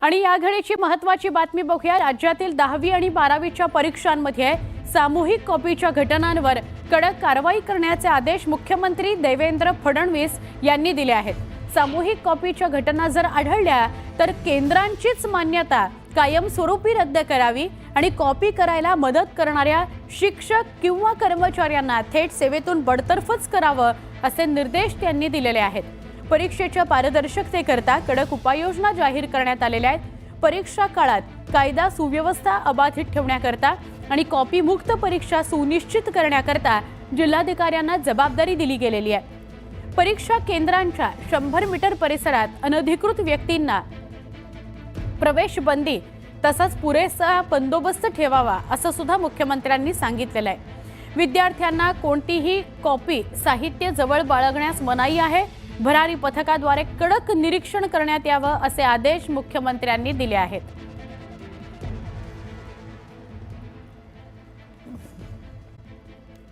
आणि या घडीची महत्त्वाची बातमी बघूया। राज्यातील 10वी आणि 12वीच्या परीक्षांमध्ये सामूहिक कॉपीच्या घटनांवर कडक कारवाई करण्याचे आदेश मुख्यमंत्री देवेंद्र फडणवीस यांनी दिले आहेत। सामूहिक कॉपीच्या घटना जर आढळल्या तर केंद्रांचीच मान्यता कायमस्वरूपी रद्द करावी आणि कॉपी करायला मदत करणाऱ्या शिक्षक किंवा कर्मचाऱ्यांना थेट सेवेतून बडतर्फच करावं असे निर्देश त्यांनी दिलेले आहेत। परीक्षेच्या पारदर्शकतेकरता कडक उपाययोजना जाहीर करण्यात आलेल्या आहेत। परीक्षा काळात कायदा सुव्यवस्था अबाधित ठेवण्याकरता आणि कॉपी मुक्त परीक्षा सुनिश्चित करण्याकरता जिल्हाधिकाऱ्यांना जबाबदारी दिली गेलेली आहे। परीक्षा केंद्रांच्या 100 मीटर परिसरात अनधिकृत व्यक्तींना प्रवेश बंदी तसंच पुरेसा बंदोबस्त ठेवावा असं सुद्धा मुख्यमंत्र्यांनी सांगितलेलं आहे। विद्यार्थ्यांना कोणतीही कॉपी साहित्य जवळ बाळगण्यास मनाई आहे। भरारी पथकाद्वारे कडक निरीक्षण करण्यात यावं असे आदेश मुख्यमंत्र्यांनी दिले आहेत।